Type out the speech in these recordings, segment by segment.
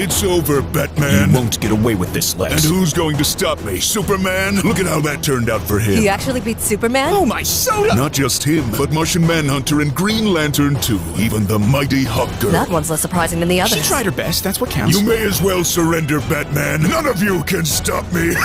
It's over, Batman. You won't get away with this, Lex. And who's going to stop me? Superman? Look at how that turned out for him. He actually beat Superman? Oh, my soda! Not just him, but Martian Manhunter and Green Lantern too. Even the mighty Hawkgirl. That one's less surprising than the others. She tried her best, that's what counts. You may as well surrender, Batman. None of you can stop me.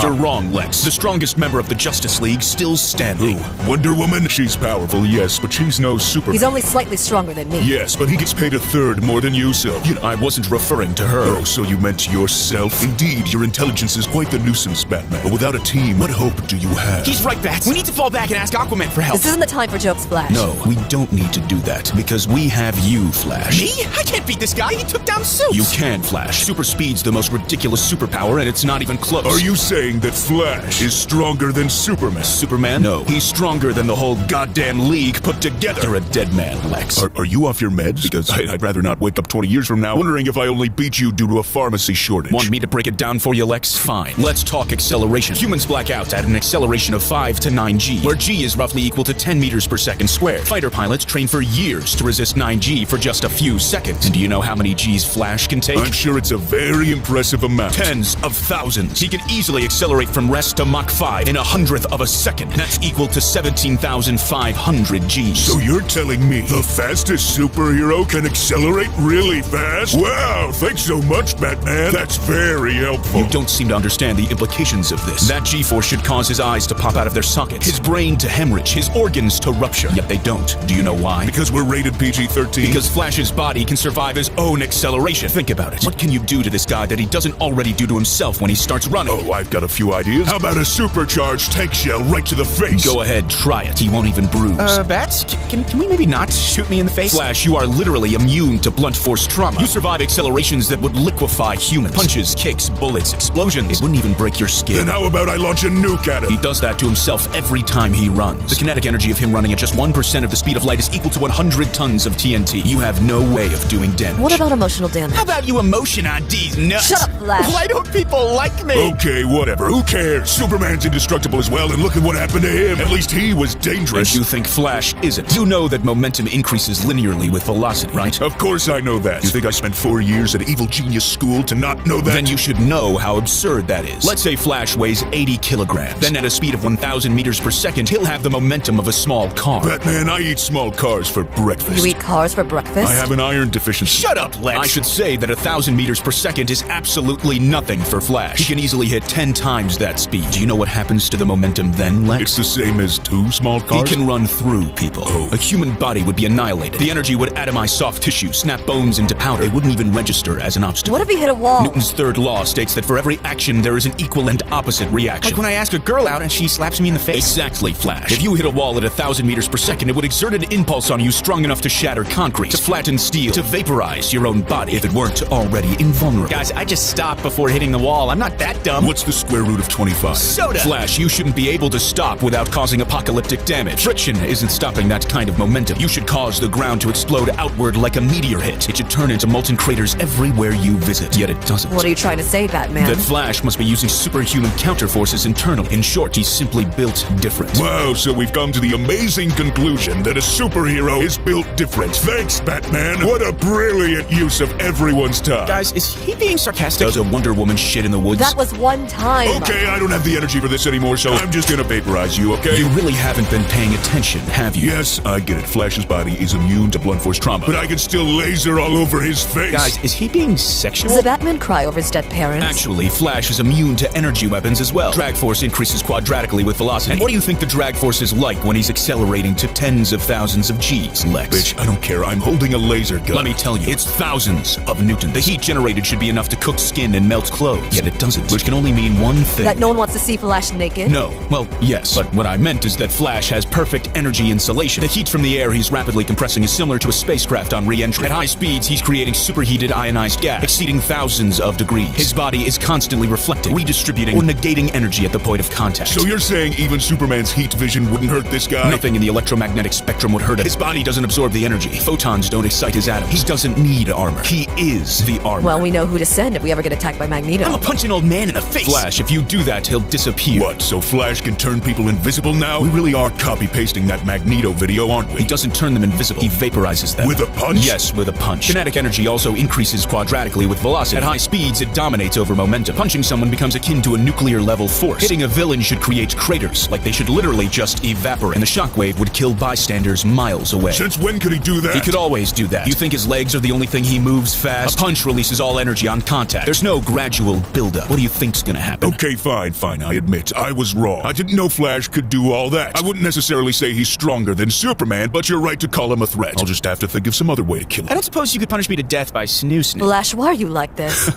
You're wrong, Lex. The strongest member of the Justice League still standing. Who? Wonder Woman? She's powerful, yes, but she's no Superman. He's only slightly stronger than me. Yes, but he gets paid a third more than you, so... I wasn't referring to her. Oh, so you meant yourself? Indeed, your intelligence is quite the nuisance, Batman. But without a team, what hope do you have? He's right, Bats. We need to fall back and ask Aquaman for help. This isn't the time for jokes, Flash. No, we don't need to do that, because we have you, Flash. Me? I can't beat this guy. He took down Zeus. You can, Flash. Super speed's the most ridiculous superpower, and it's not even close. Are you saying that Flash is stronger than Superman? Superman? No. He's stronger than the whole goddamn league put together. You're a dead man, Lex. Are you off your meds? Because I'd rather not wake up 20 years from now wondering if I only beat you due to a pharmacy shortage. Want me to break it down for you, Lex? Fine. Let's talk acceleration. Humans black out at an acceleration of 5 to 9G, where G is roughly equal to 10 meters per second squared. Fighter pilots train for years to resist 9G for just a few seconds. And do you know how many G's Flash can take? I'm sure it's a very impressive amount. Tens of thousands. He can easily accelerate from rest to Mach 5 in 100th of a second. That's equal to 17,500 G's. So you're telling me the fastest superhero can accelerate really fast? Wow, thanks so much, Batman. That's very helpful. You don't seem to understand the implications of this. That G-force should cause his eyes to pop out of their sockets, his brain to hemorrhage, his organs to rupture. Yet they don't. Do you know why? Because we're rated PG-13? Because Flash's body can survive his own acceleration. Think about it. What can you do to this guy that he doesn't already do to himself when he starts running? Oh, I've got a few ideas. How about a supercharged tank shell right to the face? Go ahead, try it. He won't even bruise. Bats, can we maybe not shoot me in the face? Flash, you are literally immune to blunt force trauma. You survive accelerations that would liquefy humans. Punches, kicks, bullets, explosions. It wouldn't even break your skin. Then how about I launch a nuke at him? He does that to himself every time he runs. The kinetic energy of him running at just 1% of the speed of light is equal to 100 tons of TNT. You have no way of doing damage. What about emotional damage? How about you emotion on D's nuts? Shut up, Flash. Why don't people like me? Okay, whatever. Who cares? Superman's indestructible as well, and look at what happened to him. At least he was dangerous. And you think Flash isn't. You know that momentum increases linearly with velocity, right? Of course I know that. You think I spent 4 years at evil genius school to not know that? Then you should know how absurd that is. Let's say Flash weighs 80 kilograms. Then at a speed of 1,000 meters per second, he'll have the momentum of a small car. Batman, I eat small cars for breakfast. You eat cars for breakfast? I have an iron deficiency. Shut up, Lex. I should say that 1,000 meters per second is absolutely nothing for Flash. He can easily hit 10 times that speed. Do you know what happens to the momentum then, Lex? It's the same as 2 small cars? He can run through people. Oh. A human body would be annihilated. The energy would atomize soft tissue, snap bones into powder. It wouldn't even register as an obstacle. What if he hit a wall? Newton's third law states that for every action, there is an equal and opposite reaction. Like when I ask a girl out and she slaps me in the face? Exactly, Flash. If you hit a wall at 1,000 meters per second, it would exert an impulse on you strong enough to shatter concrete, to flatten steel, to vaporize your own body if it weren't already invulnerable. Guys, I just stopped before hitting the wall. I'm not that dumb. What's the square root of 25? Soda! Flash, you shouldn't be able to stop without causing apocalyptic damage. Friction isn't stopping that kind of momentum. You should cause the ground to explode outward like a meteor hit. It should turn into molten craters everywhere you visit, yet it doesn't. What are you trying to say, Batman? That Flash must be using superhuman counterforces internally. In short, he's simply built different. Wow, so we've come to the amazing conclusion that a superhero is built different. Thanks, Batman. What a brilliant use of everyone's time. Guys, is he being sarcastic? Does a Wonder Woman shit in the woods? That was one time. Okay, I don't have the energy for this anymore, so I'm just gonna vaporize you, okay? You really haven't been paying attention, have you? Yes, I get it. Flash's body is immune to blunt force trauma, but I can still laser all over his face. Guys, is he being sexual? Does the Batman cry over his dead parents? Actually, Flash is immune to energy weapons as well. Drag force increases quadratically with velocity. And what do you think the drag force is like when he's accelerating to tens of thousands of G's, Lex? Bitch, I don't care. I'm holding a laser gun. Let me tell you, it's thousands of newtons. The heat generated should be enough to cook skin and melt clothes. Yet it doesn't, which can only mean one thing. That no one wants to see Flash naked? No. Well, yes. But what I meant is that Flash has perfect energy insulation. The heat from the air he's rapidly compressing is similar to a spacecraft on re-entry. At high speeds, he's creating superheated ionized gas, exceeding thousands of degrees. His body is constantly reflecting, redistributing, or negating energy at the point of contact. So you're saying even Superman's heat vision wouldn't hurt this guy? Nothing in the electromagnetic spectrum would hurt him. His body doesn't absorb the energy. Photons don't excite his atoms. He doesn't need armor. He is the armor. Well, we know who to send if we ever get attacked by Magneto. I'm gonna punch an old man in the face. Flash, if you do that, he'll disappear. What, so Flash can turn people invisible now? We really are copy-pasting that Magneto video, aren't we? He doesn't turn them invisible. He vaporizes them. With a punch? Yes, with a punch. Kinetic energy also increases increases quadratically with velocity. At high speeds, it dominates over momentum. Punching someone becomes akin to a nuclear-level force. Hitting a villain should create craters, like they should literally just evaporate, and the shockwave would kill bystanders miles away. Since when could he do that? He could always do that. You think his legs are the only thing he moves fast? A punch releases all energy on contact. There's no gradual buildup. What do you think's gonna happen? Okay, fine, I admit. I was wrong. I didn't know Flash could do all that. I wouldn't necessarily say he's stronger than Superman, but you're right to call him a threat. I'll just have to think of some other way to kill him. I don't suppose you could punish me to death by snoozing. Flash, why are you like this?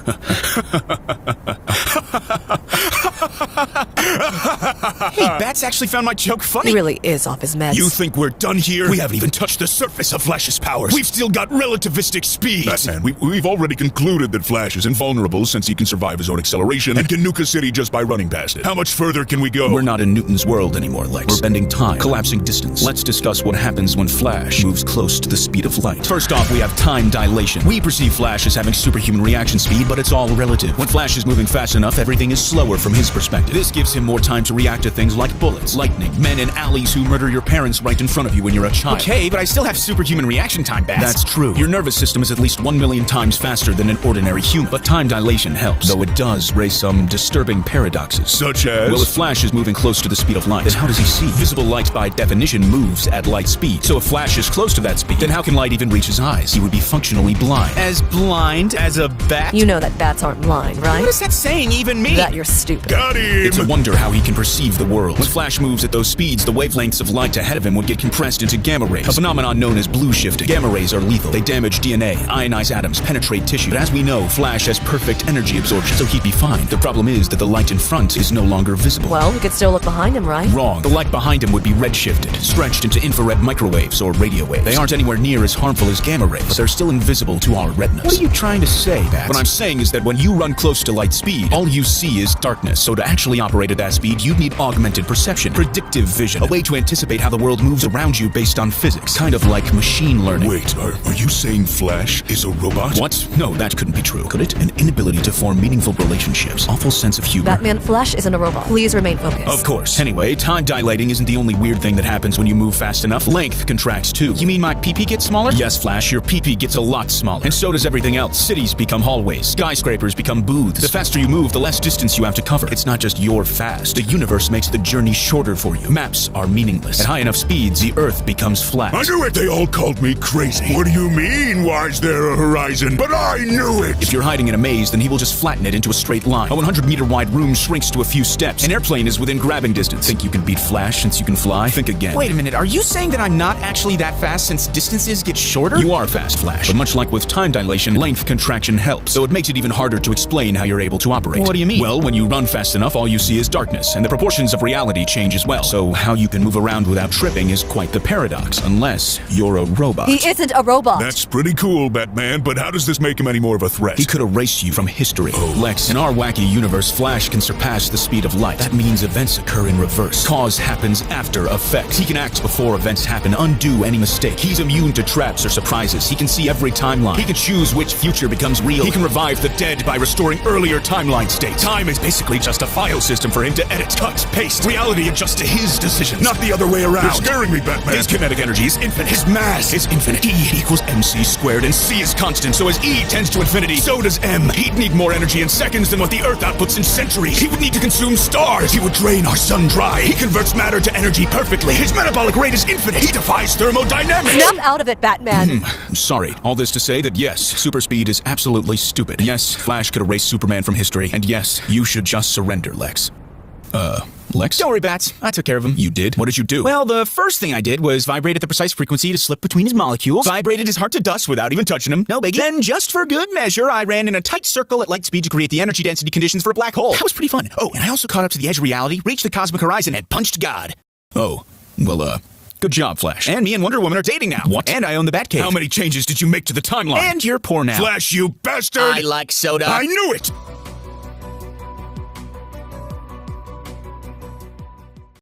Hey, Bats actually found my joke funny. He really is off his meds. You think we're done here? We haven't even touched the surface of Flash's powers. We've still got relativistic speed. Batman, we've already concluded that Flash is invulnerable since he can survive his own acceleration and can nuke a city just by running past it. How much further can we go? We're not in Newton's world anymore, Lex. We're bending time, collapsing distance. Let's discuss what happens when Flash moves close to the speed of light. First off, we have time dilation. We perceive Flash as having superhuman reaction speed, but it's all relative. When Flash is moving fast enough, everything is slower from his perspective. This gives him more time to react to things like bullets, lightning, men in alleys who murder your parents right in front of you when you're a child. Okay, but I still have superhuman reaction time, Bats. That's true. Your nervous system is at least 1 million times faster than an ordinary human, but time dilation helps, though it does raise some disturbing paradoxes. Such as? Well, if Flash is moving close to the speed of light, then how does he see? Visible light by definition moves at light speed. So if Flash is close to that speed, then how can light even reach his eyes? He would be functionally blind. As blind as a bat? You know that bats aren't blind, right? What does that saying even mean? That you're stupid. Got him! It's a wonder how he can perceive the world. When Flash moves at those speeds, the wavelengths of light ahead of him would get compressed into gamma rays, a phenomenon known as blue shifting. Gamma rays are lethal. They damage DNA, ionize atoms, penetrate tissue. But as we know, Flash has perfect energy absorption, so he'd be fine. The problem is that the light in front is no longer visible. Well, we could still look behind him, right? Wrong. The light behind him would be redshifted, stretched into infrared microwaves or radio waves. They aren't anywhere near as harmful as gamma rays, but they're still invisible to our retinas. What are you trying to say, Bats? What I'm saying is that when you run close to light speed, all you see is darkness. So to actually operate at that speed, you'd need augmented perception, predictive vision, a way to anticipate how the world moves around you based on physics, kind of like machine learning. Wait, are you saying Flash is a robot? What? No, that couldn't be true, could it? An inability to form meaningful relationships, awful sense of humor. Batman, Flash isn't a robot. Please remain focused. Of course. Anyway, time dilating isn't the only weird thing that happens when you move fast enough. Length contracts too. You mean my pee-pee gets smaller? Yes, Flash, your pee-pee gets a lot smaller. And so does everything else. Cities become hallways. Skyscrapers become booths. The faster you move, the less distance you have to cover. It's not just you're fast. The universe makes the journey shorter for you. Maps are meaningless. At high enough speeds, the Earth becomes flat. I knew it! They all called me crazy. What do you mean, why is there a horizon? But I knew it! If you're hiding in a maze, then he will just flatten it into a straight line. A 100-meter wide room shrinks to a few steps. An airplane is within grabbing distance. Think you can beat Flash since you can fly? Think again. Wait a minute, are you saying that I'm not actually that fast since distances get shorter? You are fast, Flash, but much like with time dilation, length contraction helps, so it makes it even harder to explain how you're able to operate. What do you mean? Well, when you run fast enough, all you see is darkness, and the proportions of reality change as well. So how you can move around without tripping is quite the paradox, unless you're a robot. He isn't a robot. That's pretty cool, Batman, but how does this make him any more of a threat? He could erase you from history. Lex, in our wacky universe, Flash can surpass the speed of light. That means events occur in reverse. Cause happens after effect. He can act before events happen, undo any mistake. He's immune to traps or surprises. He can see every timeline. He can choose which future becomes real. He can revive the dead by restoring earlier timeline states. Time is basically just a file system for him to edit, cut, paste. Reality adjusts to his decisions, not the other way around. You're scaring me, Batman. His kinetic energy is infinite. His mass is infinite. E equals mc squared, and c is constant. So as E tends to infinity, so does m. He'd need more energy in seconds than what the Earth outputs in centuries. He would need to consume stars. He would drain our sun dry. He converts matter to energy perfectly. His metabolic rate is infinite. He defies thermodynamics. Snap out of it, Batman. Sorry. All this to say that yes, super speed is absolutely stupid. Yes, Flash could erase Superman from history. And yes, you should just surrender, Lex. Lex? Don't worry, Bats. I took care of him. You did? What did you do? Well, the first thing I did was vibrate at the precise frequency to slip between his molecules, vibrated his heart to dust without even touching him. No biggie. Then, just for good measure, I ran in a tight circle at light speed to create the energy density conditions for a black hole. That was pretty fun. Oh, and I also caught up to the edge of reality, reached the cosmic horizon, and punched God. Oh, well, good job, Flash. And me and Wonder Woman are dating now. What? And I own the Batcave. How many changes did you make to the timeline? And you're poor now. Flash, you bastard! I like soda. I knew it!